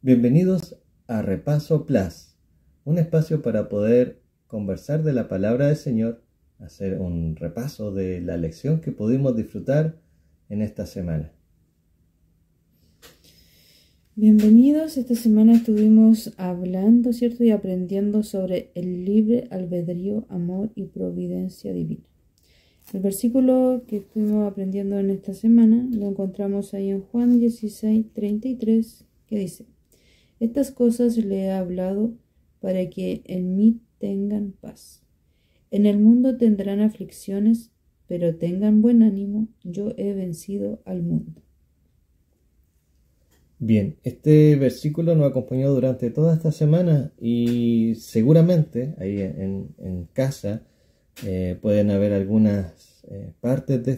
Bienvenidos a Repaso Plus, un espacio para poder conversar de la palabra del Señor, hacer un repaso de la lección que pudimos disfrutar en esta semana. Bienvenidos, esta semana estuvimos hablando, ¿cierto? Y aprendiendo sobre el libre albedrío, amor y providencia divina. El versículo que estuvimos aprendiendo en esta semana lo encontramos ahí en Juan 16:33, que dice: Estas cosas le he hablado para que en mí tengan paz. En el mundo tendrán aflicciones, pero tengan buen ánimo, yo he vencido al mundo. Bien, este versículo nos acompañó durante toda esta semana y seguramente ahí en casa pueden haber algunas partes de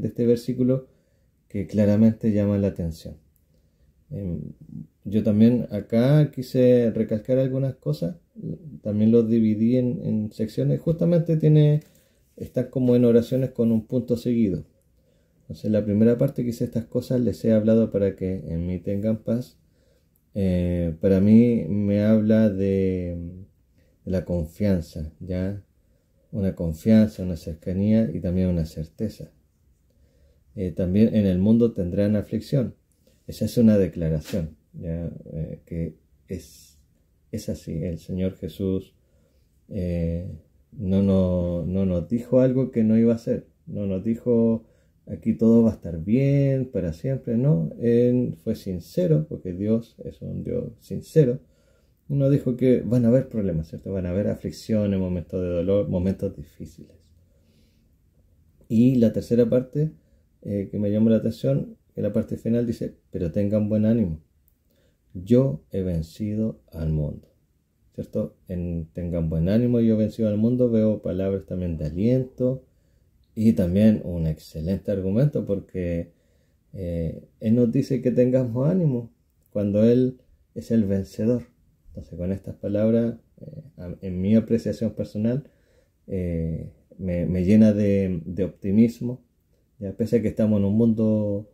este versículo que claramente llaman la atención. Yo también acá quise recalcar algunas cosas, también los dividí en secciones, justamente están como en oraciones con un punto seguido. Entonces la primera parte que dice: estas cosas les he hablado para que en mí tengan paz. Para mí me habla de la confianza, ¿ya? Una confianza, una cercanía y también una certeza. También en el mundo tendrán aflicción. Esa es una declaración, ¿ya? Que es así. El Señor Jesús no nos dijo algo que no iba a ser. No nos dijo: aquí todo va a estar bien para siempre. No, Él fue sincero, porque Dios es un Dios sincero. Nos dijo que van a haber problemas, ¿cierto? Van a haber aflicciones, momentos de dolor, momentos difíciles. Y la tercera parte que me llamó la atención, que la parte final dice: pero tengan buen ánimo, yo he vencido al mundo. ¿Cierto? Tengan buen ánimo, yo he vencido al mundo. Veo palabras también de aliento y también un excelente argumento, porque Él nos dice que tengamos ánimo cuando Él es el vencedor. Entonces, con estas palabras, en mi apreciación personal, me llena de optimismo, ya pese a que estamos en un mundo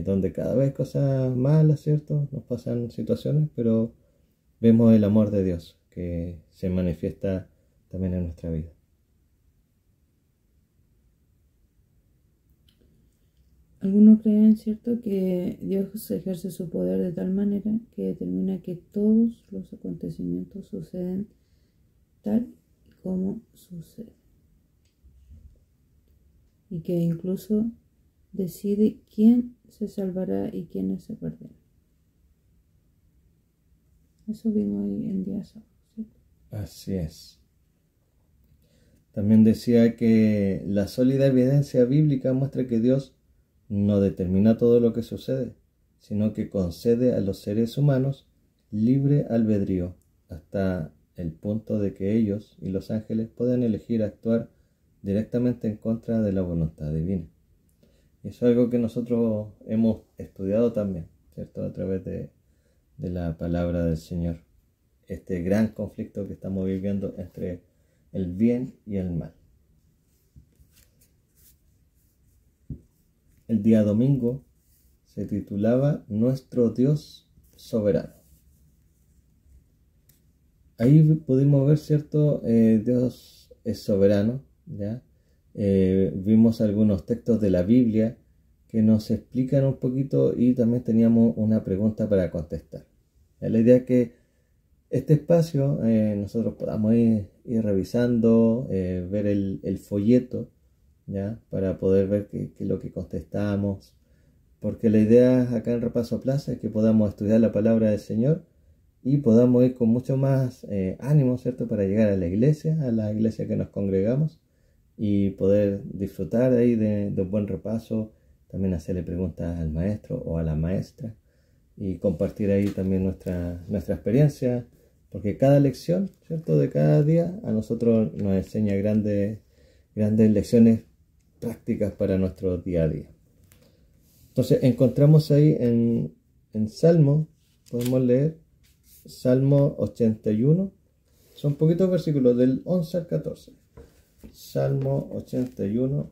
donde cada vez cosas malas, ¿cierto? Nos pasan situaciones, pero vemos el amor de Dios que se manifiesta también en nuestra vida. Algunos creen, ¿cierto?, que Dios ejerce su poder de tal manera que determina que todos los acontecimientos suceden tal como sucede. Y que incluso decide quién se salvará y quiénes se perderán. Eso vimos ahí en día sábado, ¿cierto? Así es. También decía que la sólida evidencia bíblica muestra que Dios no determina todo lo que sucede, sino que concede a los seres humanos libre albedrío, hasta el punto de que ellos y los ángeles pueden elegir actuar directamente en contra de la voluntad divina. Y eso es algo que nosotros hemos estudiado también, ¿cierto? A través de la palabra del Señor. Este gran conflicto que estamos viviendo entre el bien y el mal. El día domingo se titulaba Nuestro Dios Soberano. Ahí pudimos ver, ¿cierto? Dios es soberano, ¿ya? Vimos algunos textos de la Biblia que nos explican un poquito, y también teníamos una pregunta para contestar. La idea es que este espacio nosotros podamos ir revisando, ver el folleto, ¿ya? Para poder ver qué es lo que contestamos, porque la idea acá en Repaso Plaza es que podamos estudiar la palabra del Señor y podamos ir con mucho más ánimo, ¿cierto? Para llegar a la iglesia que nos congregamos, y poder disfrutar ahí de un buen repaso, también hacerle preguntas al maestro o a la maestra y compartir ahí también nuestra experiencia, porque cada lección, ¿cierto?, de cada día a nosotros nos enseña grandes lecciones prácticas para nuestro día a día. Entonces encontramos ahí en Salmo, podemos leer Salmo 81, son poquitos versículos, del 11 al 14. Salmo 81,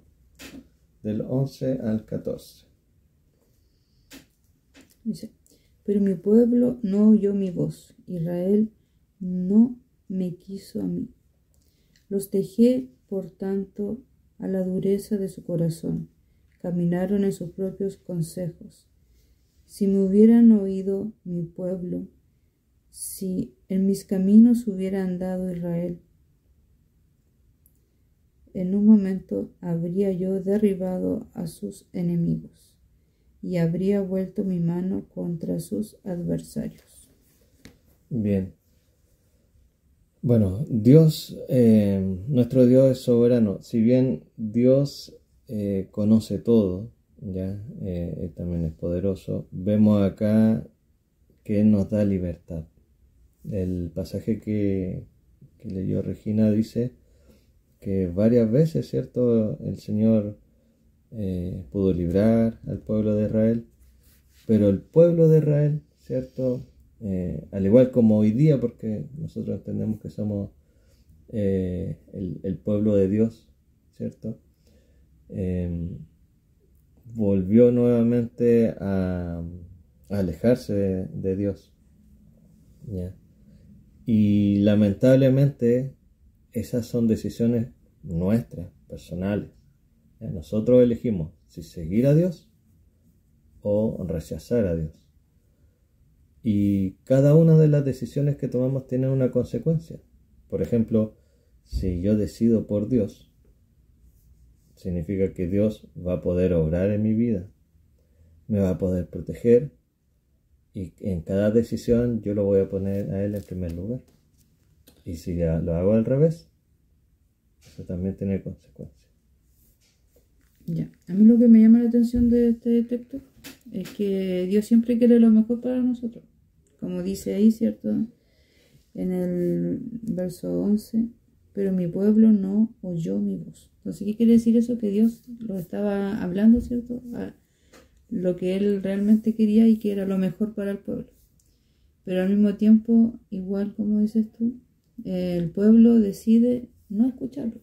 del 11 al 14. Dice: Pero mi pueblo no oyó mi voz. Israel no me quiso a mí. Los dejé, por tanto, a la dureza de su corazón. Caminaron en sus propios consejos. Si me hubieran oído mi pueblo, si en mis caminos hubiera andado Israel, en un momento habría yo derribado a sus enemigos y habría vuelto mi mano contra sus adversarios. Bien. Bueno, Dios, nuestro Dios es soberano. Si bien Dios conoce todo, ya, Él también es poderoso, vemos acá que Él nos da libertad. El pasaje que leyó Regina dice que varias veces, ¿cierto?, el Señor pudo librar al pueblo de Israel, pero el pueblo de Israel, ¿cierto?, al igual como hoy día, porque nosotros entendemos que somos el pueblo de Dios, ¿cierto?, volvió nuevamente a alejarse de Dios, ¿ya? Y lamentablemente esas son decisiones nuestras, personales, ¿ya? Nosotros elegimos si seguir a Dios o rechazar a Dios. Y cada una de las decisiones que tomamos tiene una consecuencia. Por ejemplo, si yo decido por Dios, significa que Dios va a poder obrar en mi vida, me va a poder proteger, y en cada decisión yo lo voy a poner a Él en primer lugar. Y si ya lo hago al revés, eso también tiene consecuencias. Ya, a mí lo que me llama la atención de este texto es que Dios siempre quiere lo mejor para nosotros. Como dice ahí, ¿cierto? En el verso 11, pero mi pueblo no oyó mi voz. Entonces, ¿qué quiere decir eso? Que Dios lo estaba hablando, ¿cierto?, a lo que Él realmente quería y que era lo mejor para el pueblo. Pero al mismo tiempo, igual como dices tú, el pueblo decide no escucharlo.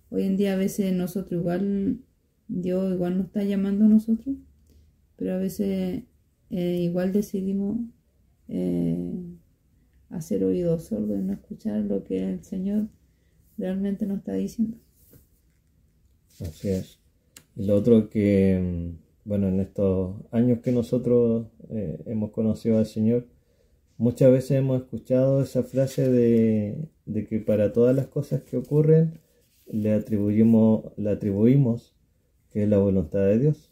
Hoy en día a veces nosotros Dios igual nos está llamando a nosotros, pero a veces igual decidimos hacer oídos sordos y no escuchar lo que el Señor realmente nos está diciendo. Así es. Y lo otro que, bueno, en estos años que nosotros hemos conocido al Señor, muchas veces hemos escuchado esa frase de que para todas las cosas que ocurren le atribuimos que es la voluntad de Dios.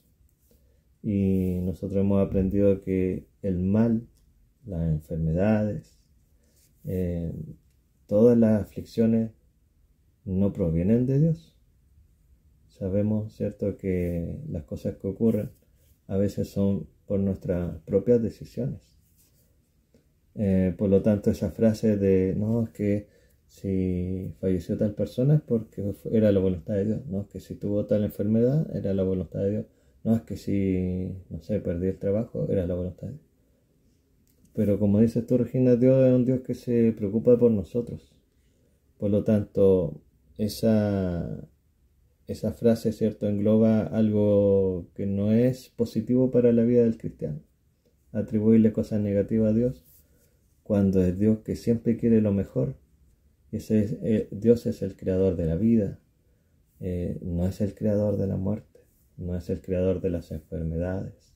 Y nosotros hemos aprendido que el mal, las enfermedades, todas las aflicciones no provienen de Dios. Sabemos, ¿cierto?, que las cosas que ocurren a veces son por nuestras propias decisiones. Por lo tanto, esa frase de, no, es que si falleció tal persona es porque era la voluntad de Dios, no, es que si tuvo tal enfermedad era la voluntad de Dios, no, es que si, no sé, perdí el trabajo era la voluntad de Dios. Pero como dices tú, Regina, Dios es un Dios que se preocupa por nosotros. Por lo tanto, esa frase, ¿cierto?, engloba algo que no es positivo para la vida del cristiano. Atribuirle cosas negativas a Dios, cuando es Dios que siempre quiere lo mejor. Dios es el creador de la vida, no es el creador de la muerte, no es el creador de las enfermedades.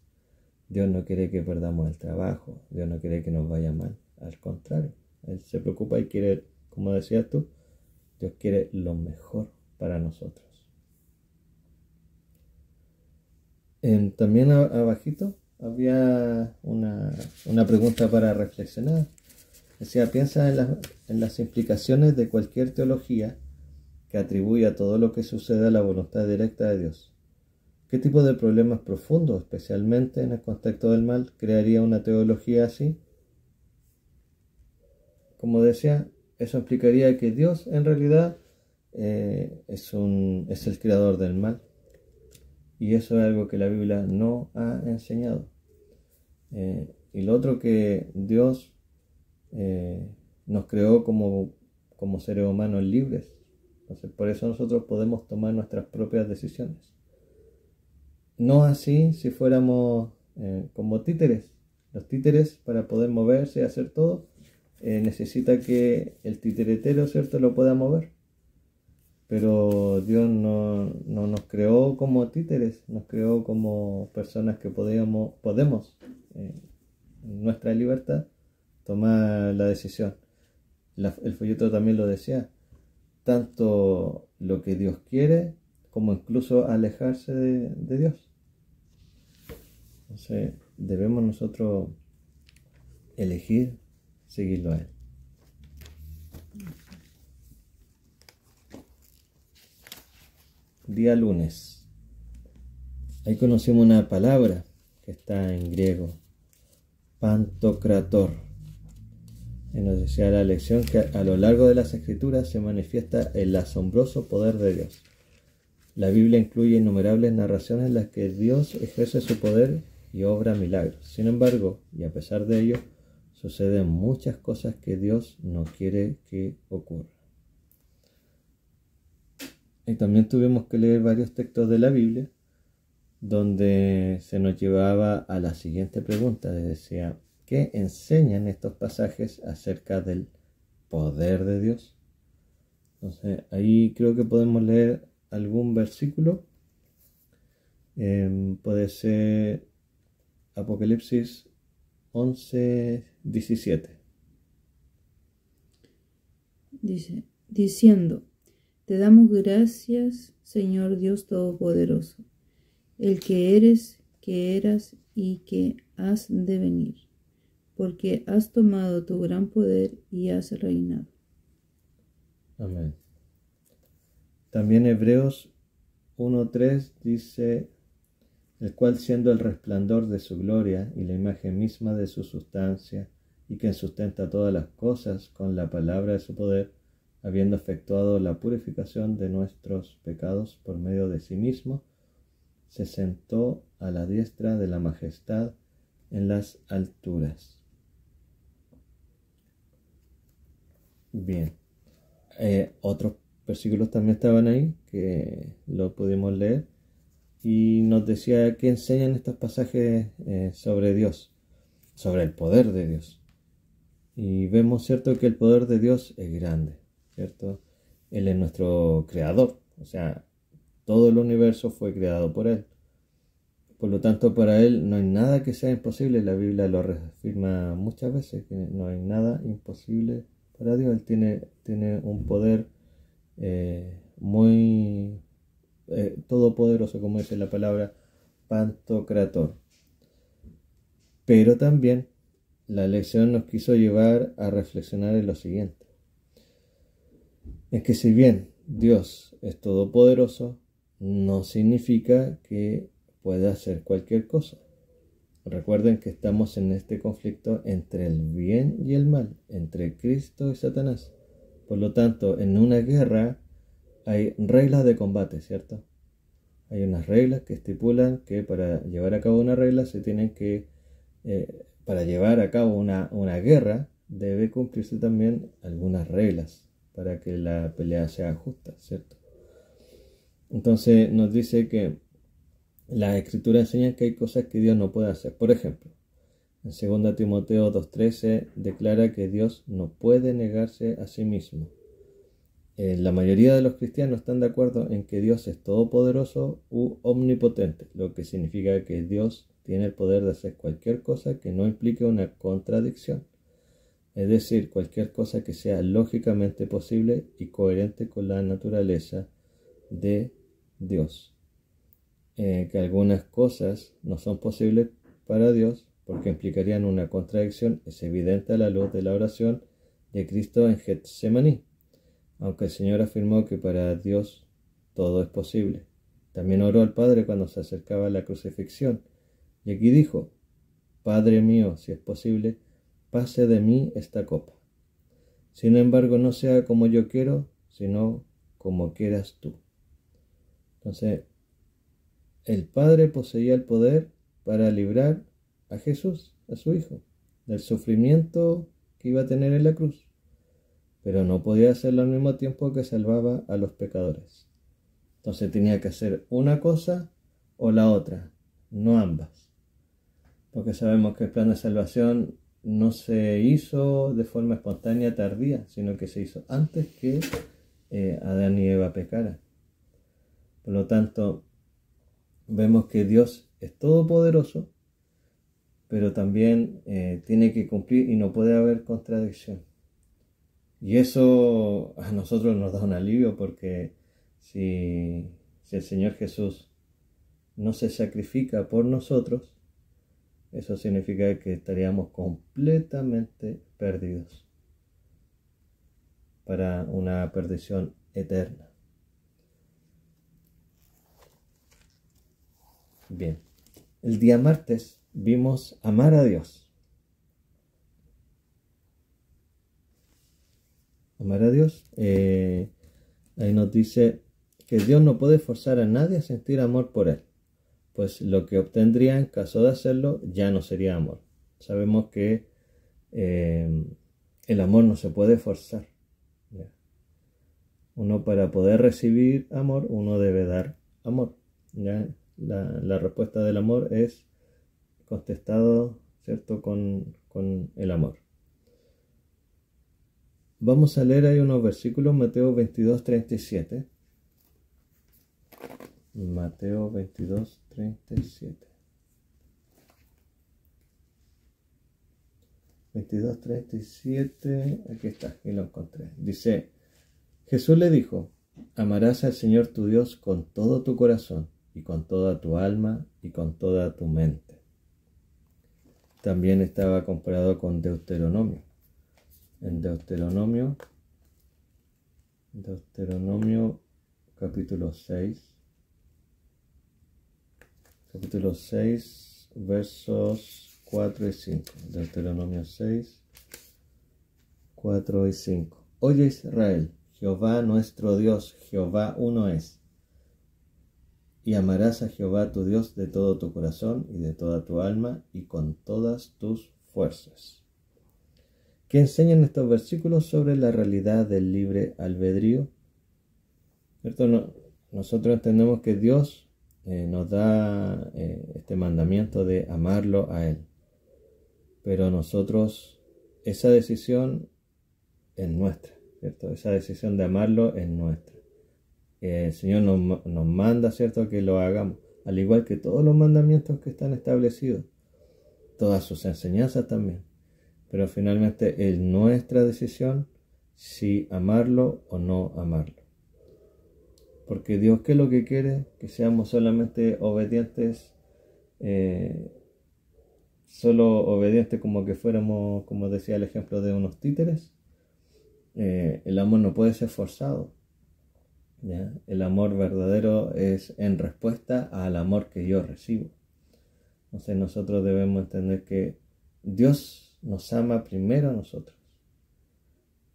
Dios no quiere que perdamos el trabajo, Dios no quiere que nos vaya mal, al contrario, Él se preocupa y quiere, como decías tú, Dios quiere lo mejor para nosotros. También abajito había una pregunta para reflexionar. Decía, piensa en las implicaciones de cualquier teología que atribuya todo lo que sucede a la voluntad directa de Dios. ¿Qué tipo de problemas profundos, especialmente en el contexto del mal, crearía una teología así? Como decía, eso implicaría que Dios en realidad es el creador del mal. Y eso es algo que la Biblia no ha enseñado. Y lo otro, que Dios nos creó como seres humanos libres. Entonces, por eso nosotros podemos tomar nuestras propias decisiones. No así si fuéramos como títeres, Los títeres, para poder moverse y hacer todo, necesita que el titeretero, ¿cierto?, lo pueda mover. Pero Dios no nos creó como títeres, nos creó como personas que podemos, en nuestra libertad, tomar la decisión. El folleto también lo decía, tanto lo que Dios quiere como incluso alejarse de Dios. Entonces debemos nosotros elegir seguirlo a Él. Día lunes. Ahí conocimos una palabra que está en griego, pantocrator. Y nos decía la lección que a lo largo de las escrituras se manifiesta el asombroso poder de Dios. La Biblia incluye innumerables narraciones en las que Dios ejerce su poder y obra milagros. Sin embargo, y a pesar de ello, suceden muchas cosas que Dios no quiere que ocurran. Y también tuvimos que leer varios textos de la Biblia donde se nos llevaba a la siguiente pregunta. Decía, ¿qué enseñan estos pasajes acerca del poder de Dios? Entonces, ahí creo que podemos leer algún versículo. Puede ser Apocalipsis 11:17. Dice, diciendo, te damos gracias, Señor Dios Todopoderoso, el que eres, que eras y que has de venir, porque has tomado tu gran poder y has reinado. Amén. También Hebreos 1:3 dice, el cual siendo el resplandor de su gloria y la imagen misma de su sustancia, y quien sustenta todas las cosas con la palabra de su poder, habiendo efectuado la purificación de nuestros pecados por medio de sí mismo, se sentó a la diestra de la majestad en las alturas. Bien, otros versículos también estaban ahí, que lo pudimos leer, y nos decía que enseñan estos pasajes sobre Dios, sobre el poder de Dios. Y vemos, ¿cierto?, que el poder de Dios es grande, ¿cierto? Él es nuestro creador, o sea, todo el universo fue creado por Él. Por lo tanto, para Él no hay nada que sea imposible. La Biblia lo reafirma muchas veces, que no hay nada imposible para Dios. Él tiene un poder muy todopoderoso, como dice la palabra, pantocrator. Pero también la lección nos quiso llevar a reflexionar en lo siguiente. Es que si bien Dios es todopoderoso, no significa que pueda hacer cualquier cosa. Recuerden que estamos en este conflicto entre el bien y el mal, entre Cristo y Satanás. Por lo tanto, en una guerra hay reglas de combate, ¿cierto? Hay unas reglas que estipulan que para llevar a cabo una regla se tienen que, para llevar a cabo una guerra, debe cumplirse también algunas reglas para que la pelea sea justa, ¿cierto? Entonces nos dice que las escrituras enseñan que hay cosas que Dios no puede hacer. Por ejemplo, en 2 Timoteo 2:13 declara que Dios no puede negarse a sí mismo. La mayoría de los cristianos están de acuerdo en que Dios es todopoderoso u omnipotente, lo que significa que Dios tiene el poder de hacer cualquier cosa que no implique una contradicción. Es decir, cualquier cosa que sea lógicamente posible y coherente con la naturaleza de Dios. Que algunas cosas no son posibles para Dios porque implicarían una contradicción es evidente a la luz de la oración de Cristo en Getsemaní, aunque el Señor afirmó que para Dios todo es posible. También oró al Padre cuando se acercaba a la crucifixión, y aquí dijo, Padre mío, si es posible, pase de mí esta copa. Sin embargo, no sea como yo quiero, sino como quieras tú. Entonces, el Padre poseía el poder para librar a Jesús, a su Hijo, del sufrimiento que iba a tener en la cruz, pero no podía hacerlo al mismo tiempo que salvaba a los pecadores. Entonces tenía que hacer una cosa o la otra, no ambas. porque sabemos que el plan de salvación no se hizo de forma espontánea tardía, sino que se hizo antes que Adán y Eva pecaran. Por lo tanto, vemos que Dios es todopoderoso, pero también tiene que cumplir y no puede haber contradicción. Y eso a nosotros nos da un alivio, porque si el Señor Jesús no se sacrifica por nosotros, eso significa que estaríamos completamente perdidos para una perdición eterna. Bien, el día martes vimos amar a Dios. Amar a Dios, ahí nos dice que Dios no puede forzar a nadie a sentir amor por Él, pues lo que obtendría en caso de hacerlo ya no sería amor. Sabemos que el amor no se puede forzar. Uno, para poder recibir amor, uno debe dar amor. ¿Ya? La respuesta del amor es contestado, ¿cierto?, con el amor. Vamos a leer ahí unos versículos, Mateo 22:37. Mateo 22:37. 22:37, aquí está, aquí lo encontré. Dice: Jesús le dijo: amarás al Señor tu Dios con todo tu corazón, y con toda tu alma, y con toda tu mente. También estaba comparado con Deuteronomio. En Deuteronomio capítulo 6, versos 4 y 5. Deuteronomio 6, 4 y 5. Oye Israel, Jehová nuestro Dios, Jehová uno es. Y amarás a Jehová tu Dios de todo tu corazón y de toda tu alma y con todas tus fuerzas. ¿Qué enseñan estos versículos sobre la realidad del libre albedrío? ¿Cierto? Nosotros entendemos que Dios nos da este mandamiento de amarlo a Él. Pero nosotros, esa decisión es nuestra, ¿cierto? Esa decisión de amarlo es nuestra. El Señor nos manda, ¿cierto?, que lo hagamos, al igual que todos los mandamientos que están establecidos, todas sus enseñanzas también. Pero finalmente es nuestra decisión si amarlo o no amarlo. Porque Dios, ¿qué es lo que quiere? Que seamos solamente obedientes, solo obedientes como que fuéramos, como decía el ejemplo de unos títeres. El amor no puede ser forzado. ¿Ya? El amor verdadero es en respuesta al amor que yo recibo. Entonces nosotros debemos entender que Dios nos ama primero a nosotros.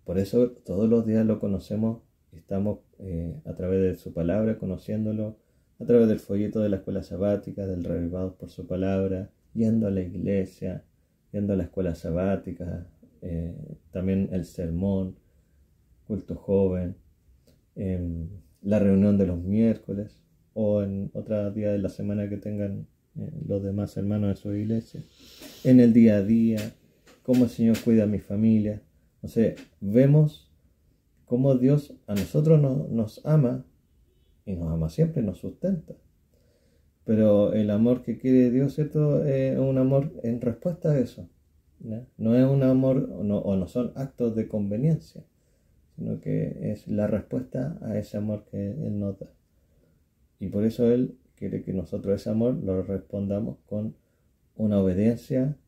Por eso todos los días lo conocemos y estamos a través de su palabra conociéndolo, a través del folleto de la escuela sabática, del Reavivados por su palabra, yendo a la iglesia, yendo a la escuela sabática, también el sermón, culto joven, la reunión de los miércoles o en otro día de la semana que tengan los demás hermanos de su iglesia, en el día a día, cómo el Señor cuida a mi familia. Entonces vemos cómo Dios a nosotros nos ama y nos ama siempre, nos sustenta. Pero el amor que quiere Dios, ¿cierto?, es un amor en respuesta a eso, ¿no? No es un amor o no son actos de conveniencia, sino que es la respuesta a ese amor que Él nos da. Y por eso Él quiere que nosotros ese amor lo respondamos con una obediencia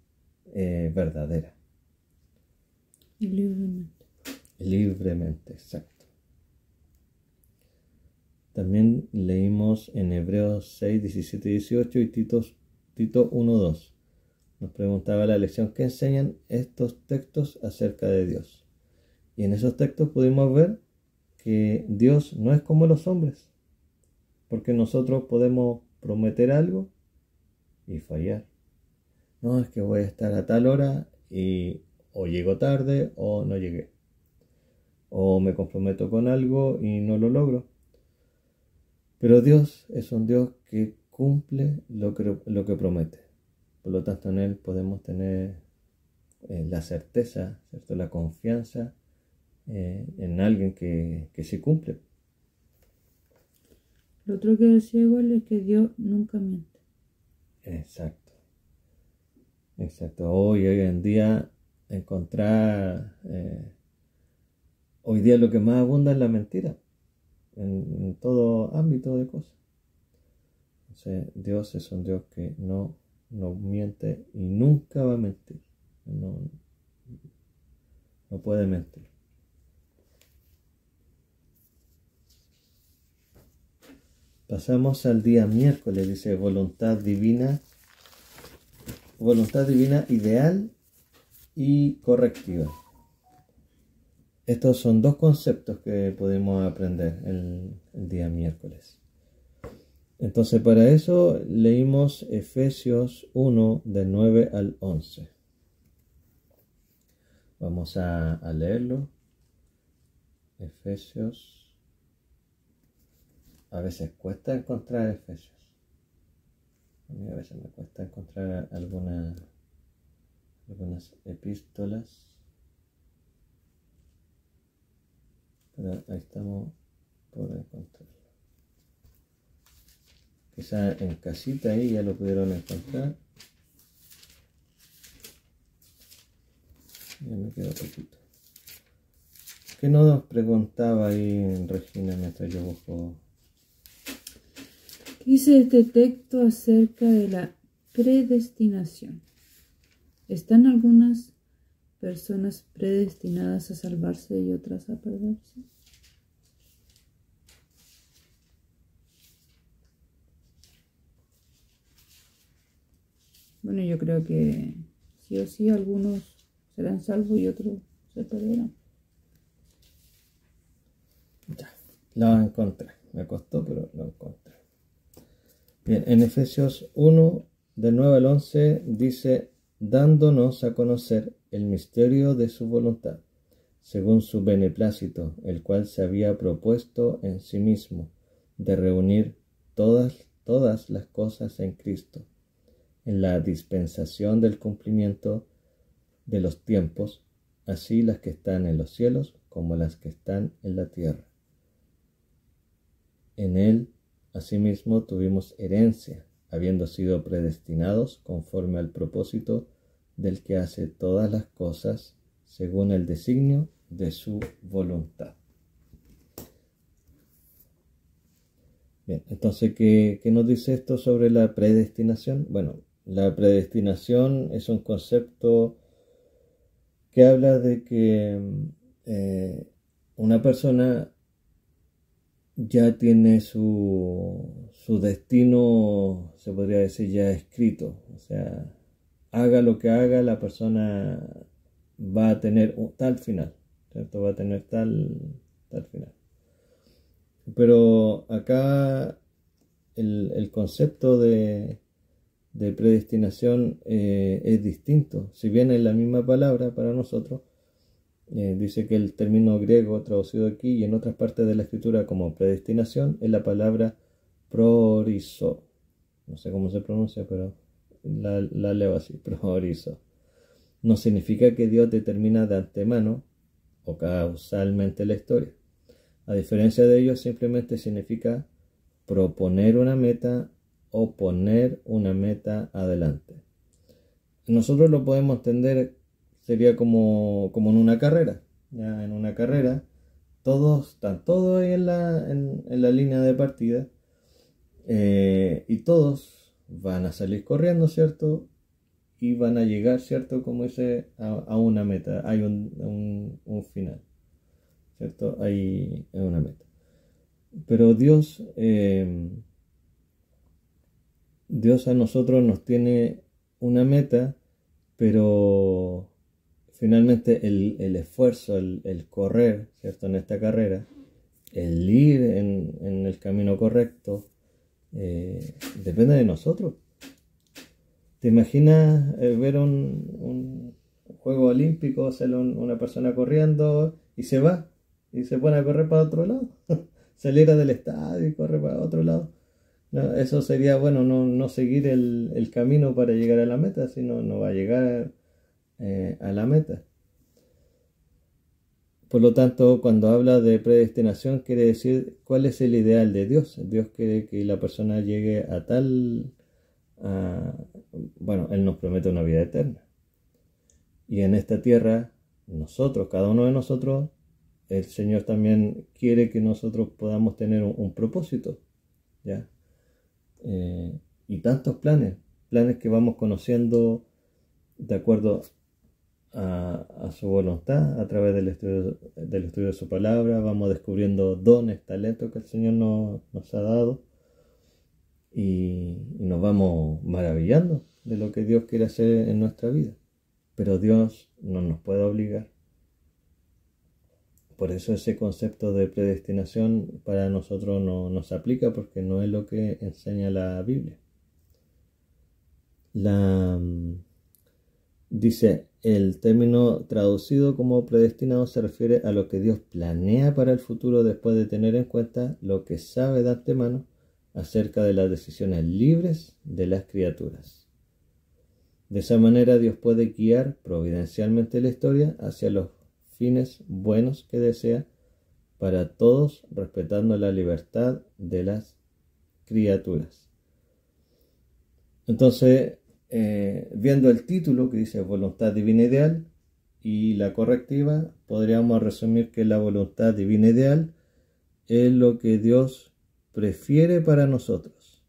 verdadera. Libremente, exacto. También leímos en Hebreos 6, 17 y 18 y Tito 1, 2. Nos preguntaba la lección: ¿qué enseñan estos textos acerca de Dios? Y en esos textos pudimos ver que Dios no es como los hombres, porque nosotros podemos prometer algo y fallar. No, es que voy a estar a tal hora y o llego tarde o no llegué. O me comprometo con algo y no lo logro. Pero Dios es un Dios que cumple lo que promete. Por lo tanto, en Él podemos tener la certeza, ¿cierto? La confianza en alguien que se cumple. Lo otro que decía igual es que Dios nunca miente. Exacto. Hoy en día encontrar, hoy día lo que más abunda es la mentira, en todo ámbito de cosas. Entonces, Dios es un Dios que no miente y nunca va a mentir. No puede mentir. Pasamos al día miércoles, dice voluntad divina ideal y correctiva. Estos son dos conceptos que podemos aprender el día miércoles. Entonces, para eso leímos Efesios 1, del 9 al 11. Vamos a leerlo. Efesios. A veces cuesta encontrar Efesios. A mí a veces me cuesta encontrar algunas epístolas. Pero ahí estamos por encontrarlo. Quizá en casita ahí ya lo pudieron encontrar. Ya me queda poquito. ¿Qué nos preguntaba ahí Regina mientras yo busco? ¿Qué dice este texto acerca de la predestinación? ¿Están algunas personas predestinadas a salvarse y otras a perderse? Bueno, yo creo que sí o sí algunos serán salvos y otros se perderán. Ya, lo encontré. Me costó, pero lo encontré. Bien, en Efesios 1, del 9 al 11, dice: dándonos a conocer el misterio de su voluntad, según su beneplácito, el cual se había propuesto en sí mismo, de reunir todas las cosas en Cristo, en la dispensación del cumplimiento de los tiempos, así las que están en los cielos como las que están en la tierra. En él, asimismo, tuvimos herencia, habiendo sido predestinados conforme al propósito del que hace todas las cosas según el designio de su voluntad. Bien, entonces, ¿qué nos dice esto sobre la predestinación? Bueno, la predestinación es un concepto que habla de que una persona ya tiene su destino, se podría decir, ya escrito. O sea, haga lo que haga, la persona va a tener tal final, ¿cierto? Va a tener tal final. Pero acá el concepto de predestinación es distinto. Si bien es la misma palabra para nosotros, dice que el término griego traducido aquí y en otras partes de la escritura como predestinación es la palabra proorizo. No sé cómo se pronuncia, pero la leo así, proorizo. No significa que Dios determina de antemano o causalmente la historia. A diferencia de ello, simplemente significa proponer una meta o poner una meta adelante. Nosotros lo podemos entender, sería como en una carrera. Ya en una carrera, están todos ahí en la línea de partida, y todos van a salir corriendo, ¿cierto? Y van a llegar, ¿cierto? Como dice, a una meta. Hay un final, ¿cierto? Hay una meta. Pero Dios a nosotros nos tiene una meta, pero finalmente el esfuerzo, el correr, ¿cierto? En esta carrera, el ir en el camino correcto, depende de nosotros. ¿Te imaginas ver un juego olímpico, una persona corriendo y se va y se pone a correr para otro lado? Salir del estadio y corre para otro lado. No, eso sería, bueno, no seguir el camino para llegar a la meta, sino no va a llegar a la meta. Por lo tanto, cuando habla de predestinación, quiere decir cuál es el ideal de Dios. Dios quiere que la persona llegue a bueno, Él nos promete una vida eterna. Y en esta tierra, nosotros, cada uno de nosotros, el Señor también quiere que nosotros podamos tener un propósito, ¿ya? Y tantos planes que vamos conociendo de acuerdo a su voluntad, a través del estudio de su palabra, vamos descubriendo dones, talentos que el Señor nos ha dado y nos vamos maravillando de lo que Dios quiere hacer en nuestra vida. Pero Dios no nos puede obligar. Por eso ese concepto de predestinación para nosotros no nos aplica, porque no es lo que enseña la Biblia. Dice, el término traducido como predestinado se refiere a lo que Dios planea para el futuro después de tener en cuenta lo que sabe de antemano acerca de las decisiones libres de las criaturas. De esa manera Dios puede guiar providencialmente la historia hacia los fines buenos que desea para todos, respetando la libertad de las criaturas. Entonces, viendo el título que dice voluntad divina ideal y la correctiva, podríamos resumir que la voluntad divina ideal es lo que Dios prefiere para nosotros.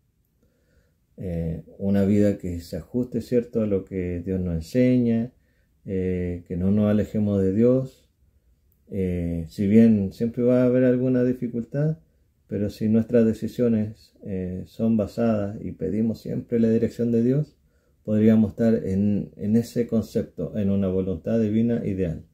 Una vida que se ajuste, ¿cierto?, a lo que Dios nos enseña, que no nos alejemos de Dios. Si bien siempre va a haber alguna dificultad, pero si nuestras decisiones son basadas y pedimos siempre la dirección de Dios, podríamos estar en ese concepto, en una voluntad divina ideal.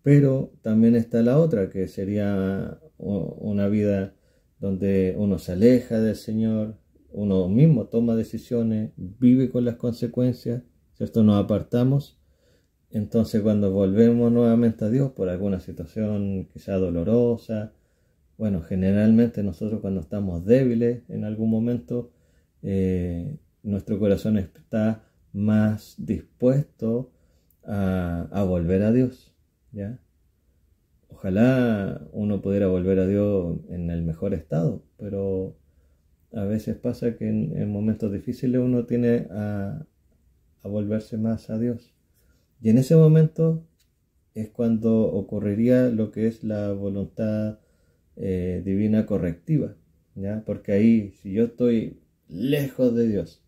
Pero también está la otra, que sería una vida donde uno se aleja del Señor, uno mismo toma decisiones, vive con las consecuencias, ¿cierto? Nos apartamos. Entonces, cuando volvemos nuevamente a Dios por alguna situación quizá dolorosa, bueno, generalmente nosotros cuando estamos débiles en algún momento, nuestro corazón está más dispuesto a volver a Dios, ¿ya? Ojalá uno pudiera volver a Dios en el mejor estado, pero a veces pasa que en momentos difíciles uno tiene a volverse más a Dios. Y en ese momento es cuando ocurriría lo que es la voluntad divina correctiva, ¿ya? Porque ahí, si yo estoy lejos de Dios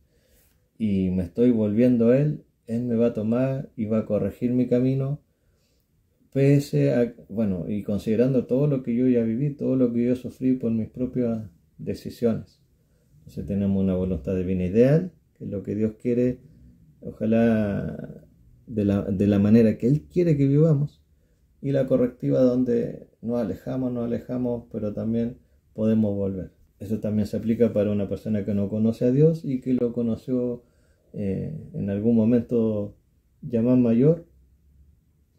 y me estoy volviendo a Él, Él me va a tomar y va a corregir mi camino, pese a, bueno, y considerando todo lo que yo ya viví, todo lo que yo sufrí por mis propias decisiones. Entonces tenemos una voluntad divina ideal, que es lo que Dios quiere, ojalá de la manera que Él quiere que vivamos, y la correctiva donde nos alejamos, pero también podemos volver. Eso también se aplica para una persona que no conoce a Dios y que lo conoció en algún momento ya más mayor,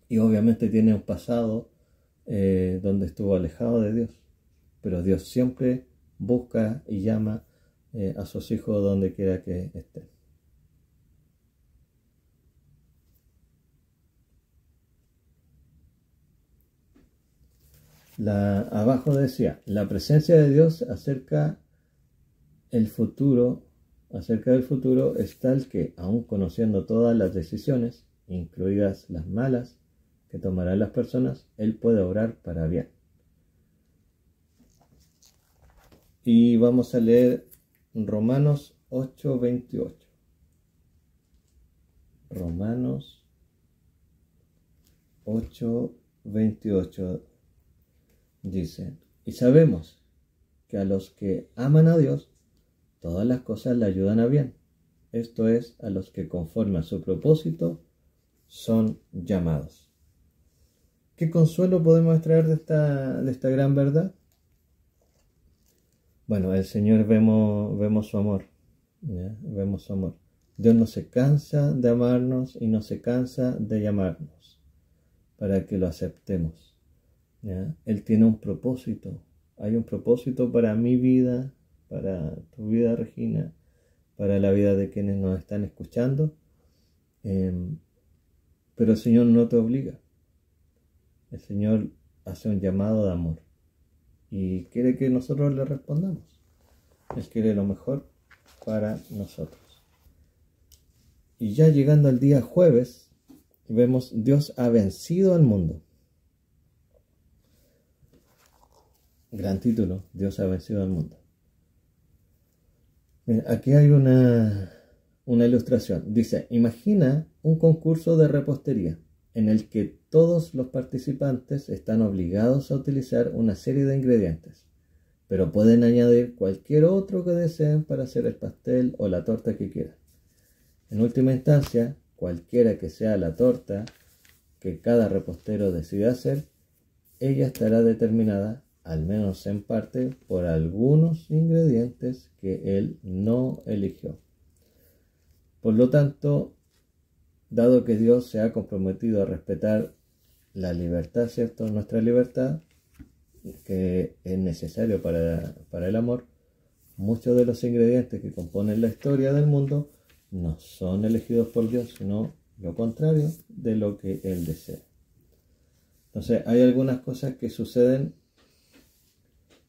y obviamente tiene un pasado donde estuvo alejado de Dios. Pero Dios siempre busca y llama a sus hijos donde quiera que estén. Abajo decía, la presencia de Dios acerca del futuro es tal que, aun conociendo todas las decisiones, incluidas las malas que tomarán las personas, Él puede obrar para bien. Y vamos a leer Romanos 8:28. Romanos 8:28 dice, y sabemos que a los que aman a Dios, todas las cosas le ayudan a bien. Esto es, a los que conforme a su propósito son llamados. ¿Qué consuelo podemos extraer de esta gran verdad? Bueno, el Señor vemos su amor, ¿ya? Vemos su amor. Dios no se cansa de amarnos y no se cansa de llamarnos para que lo aceptemos, ¿ya? Él tiene un propósito. Hay un propósito para mi vida, para tu vida, Regina, para la vida de quienes nos están escuchando. Pero el Señor no te obliga. El Señor hace un llamado de amor y quiere que nosotros le respondamos. Él quiere lo mejor para nosotros. Y ya llegando al día jueves, vemos Dios ha vencido al mundo. Gran título, Dios ha vencido al mundo. Aquí hay una ilustración. Dice, imagina un concurso de repostería en el que todos los participantes están obligados a utilizar una serie de ingredientes, pero pueden añadir cualquier otro que deseen para hacer el pastel o la torta que quieran. En última instancia, cualquiera que sea la torta que cada repostero decida hacer, ella estará determinada, al menos en parte, por algunos ingredientes que él no eligió. Por lo tanto, dado que Dios se ha comprometido a respetar la libertad, ¿cierto? Nuestra libertad, que es necesario para el amor, muchos de los ingredientes que componen la historia del mundo no son elegidos por Dios, sino lo contrario de lo que Él desea. Entonces, hay algunas cosas que suceden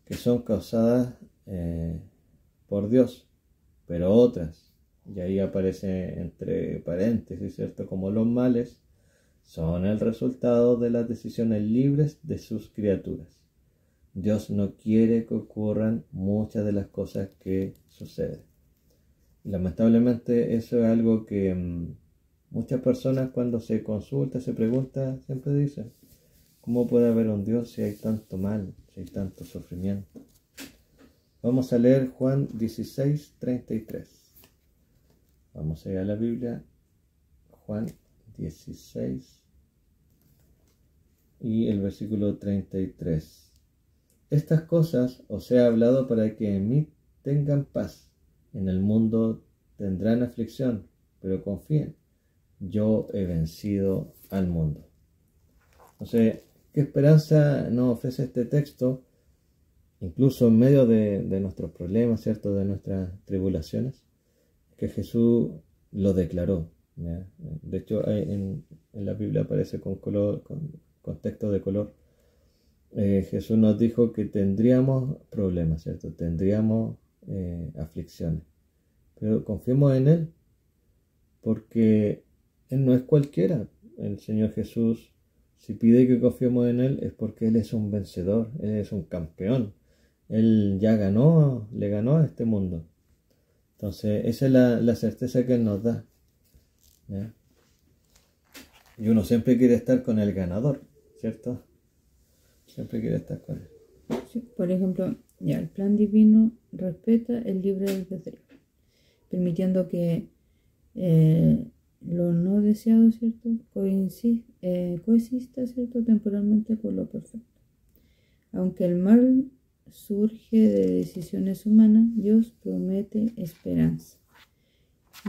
que son causadas por Dios, pero otras, y ahí aparece entre paréntesis, ¿cierto? Como los males, son el resultado de las decisiones libres de sus criaturas. Dios no quiere que ocurran muchas de las cosas que suceden. Lamentablemente eso es algo que muchas personas cuando se consulta, se pregunta, siempre dicen, ¿cómo puede haber un Dios si hay tanto mal, si hay tanto sufrimiento? Vamos a leer Juan 16:33. Vamos a ir a la Biblia, Juan 16 y el versículo 33. Estas cosas os he hablado para que en mí tengan paz. En el mundo tendrán aflicción, pero confíen, yo he vencido al mundo. Entonces, ¿qué esperanza nos ofrece este texto? Incluso en medio de nuestros problemas, ¿cierto? De nuestras tribulaciones, que Jesús lo declaró, ¿ya? De hecho, en la Biblia aparece con texto de color. Jesús nos dijo que tendríamos problemas, ¿cierto? Tendríamos aflicciones, pero confiemos en Él, porque Él no es cualquiera. El Señor Jesús, si pide que confiemos en Él, es porque Él es un vencedor, Él es un campeón, Él ya le ganó a este mundo. Entonces esa es la certeza que Él nos da, ¿ya? Y uno siempre quiere estar con el ganador, ¿cierto? Siempre quiere estar con Él. Sí, por ejemplo, ya el plan divino respeta el libre albedrío, permitiendo que lo no deseado, ¿cierto?, coexista, ¿cierto?, temporalmente con lo perfecto. Aunque el mal surge de decisiones humanas, Dios promete esperanza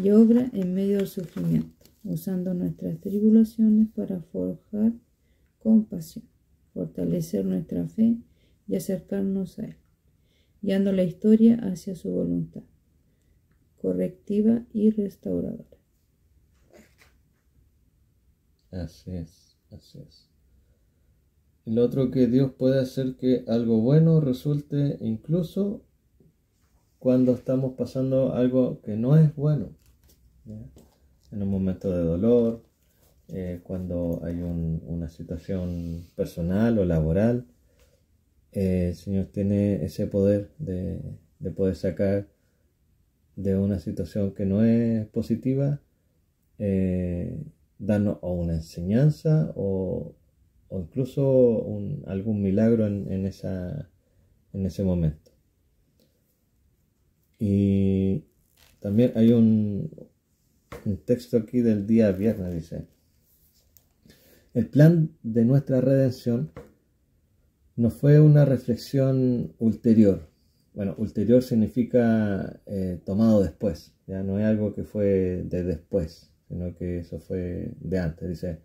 y obra en medio del sufrimiento, usando nuestras tribulaciones para forjar compasión, fortalecer nuestra fe y acercarnos a Él, guiando la historia hacia su voluntad correctiva y restauradora. Así es, así es. El otro, que Dios puede hacer que algo bueno resulte incluso cuando estamos pasando algo que no es bueno, ¿ya? En un momento de dolor, cuando hay una situación personal o laboral, el Señor tiene ese poder de poder sacar de una situación que no es positiva, darnos o una enseñanza o incluso algún milagro en ese momento. Y también hay un texto aquí del día viernes, dice: el plan de nuestra redención no fue una reflexión ulterior. Bueno, ulterior significa tomado después, ya no es algo que fue de después, sino que eso fue de antes. Dice,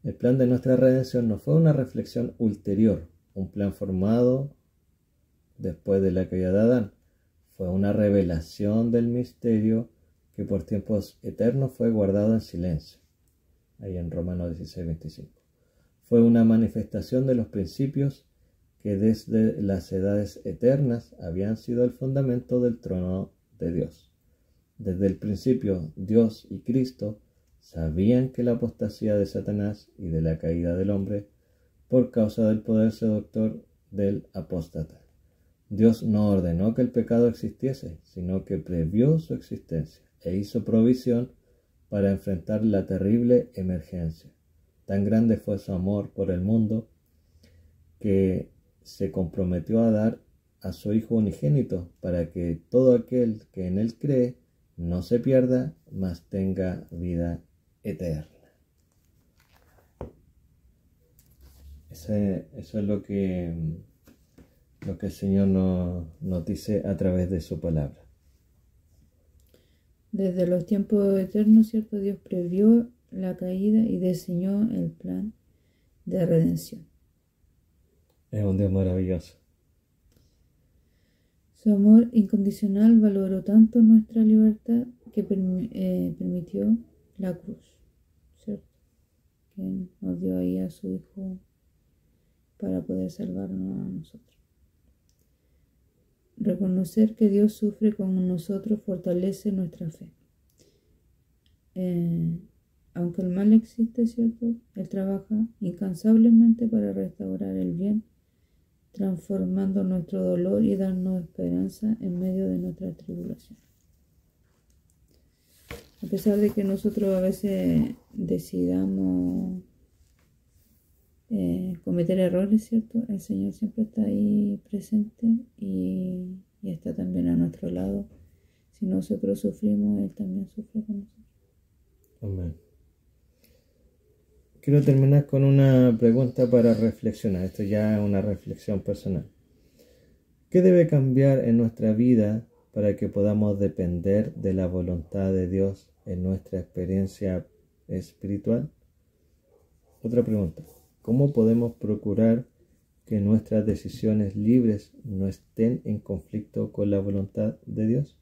el plan de nuestra redención no fue una reflexión ulterior, un plan formado después de la caída de Adán. fue una revelación del misterio que por tiempos eternos fue guardado en silencio. Ahí en Romanos 16:25. Fue una manifestación de los principios que desde las edades eternas habían sido el fundamento del trono de Dios. Desde el principio, Dios y Cristo sabían que la apostasía de Satanás y de la caída del hombre por causa del poder seductor del apóstata. Dios no ordenó que el pecado existiese, sino que previó su existencia e hizo provisión para enfrentar la terrible emergencia. Tan grande fue su amor por el mundo que se comprometió a dar a su Hijo unigénito para que todo aquel que en él cree no se pierda, mas tenga vida eterna. Eso es lo que el Señor nos dice a través de su palabra. Desde los tiempos eternos, ¿cierto? Dios previó la caída y diseñó el plan de redención. Es un Dios maravilloso. Su amor incondicional valoró tanto nuestra libertad que permitió la cruz, ¿cierto? Que nos dio ahí a su Hijo para poder salvarnos a nosotros. Reconocer que Dios sufre con nosotros fortalece nuestra fe. Aunque el mal existe, ¿cierto? Él trabaja incansablemente para restaurar el bien, transformando nuestro dolor y darnos esperanza en medio de nuestra tribulación. A pesar de que nosotros a veces decidamos cometer errores, ¿cierto? El Señor siempre está ahí presente y está también a nuestro lado. Si nosotros sufrimos, Él también sufre con nosotros. Amén. Quiero terminar con una pregunta para reflexionar. Esto ya es una reflexión personal. ¿Qué debe cambiar en nuestra vida para que podamos depender de la voluntad de Dios en nuestra experiencia espiritual? Otra pregunta. ¿Cómo podemos procurar que nuestras decisiones libres no estén en conflicto con la voluntad de Dios?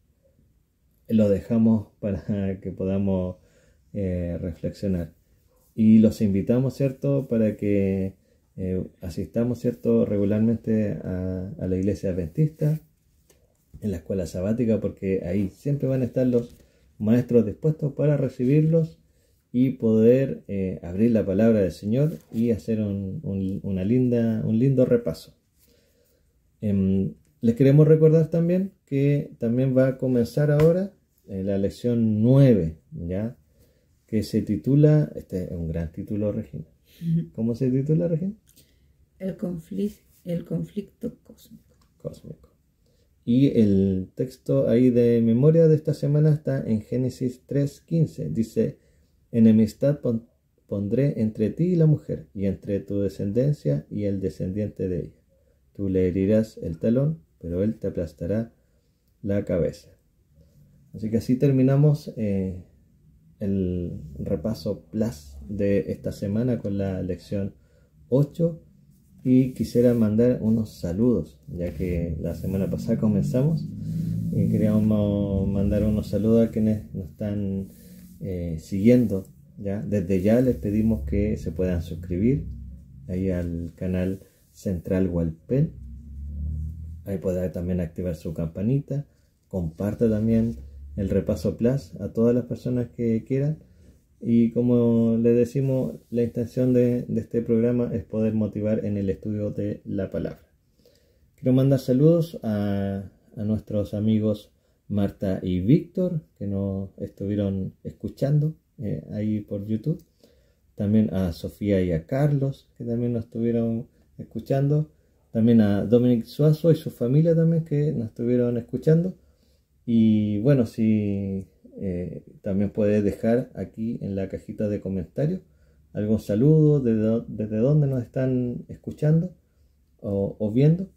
Lo dejamos para que podamos reflexionar. Y los invitamos, ¿cierto?, para que asistamos, ¿cierto?, regularmente a la iglesia adventista, en la escuela sabática, porque ahí siempre van a estar los maestros dispuestos para recibirlos y poder abrir la palabra del Señor y hacer un lindo repaso. Les queremos recordar también que también va a comenzar ahora la lección 9, ¿ya?, que se titula, este es un gran título, Regina. ¿Cómo se titula, Regina? El conflicto Cósmico. Y el texto ahí de memoria de esta semana está en Génesis 3:15. Dice: enemistad pondré entre ti y la mujer, y entre tu descendencia y el descendiente de ella. Tú le herirás el talón, pero él te aplastará la cabeza. Así que así terminamos el repaso plus de esta semana con la lección 8, y quisiera mandar unos saludos, ya que la semana pasada comenzamos y queríamos mandar unos saludos a quienes nos están siguiendo, ¿ya? Desde ya les pedimos que se puedan suscribir ahí al canal Central Hualpén, ahí podrá también activar su campanita, comparta también el repaso plus a todas las personas que quieran. Y como le decimos, la intención de este programa es poder motivar en el estudio de la palabra. Quiero mandar saludos a nuestros amigos Marta y Víctor, que nos estuvieron escuchando ahí por YouTube. También a Sofía y a Carlos, que también nos estuvieron escuchando. También a Dominic Suazo y su familia también, que nos estuvieron escuchando. Y bueno, si también puedes dejar aquí en la cajita de comentarios algún saludo, desde dónde nos están escuchando o viendo.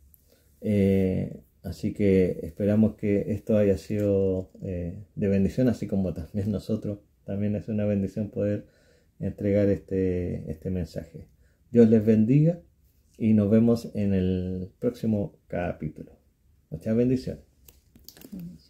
Así que esperamos que esto haya sido de bendición, así como también nosotros. También es una bendición poder entregar este mensaje. Dios les bendiga y nos vemos en el próximo capítulo. Muchas bendiciones. Bendiciones.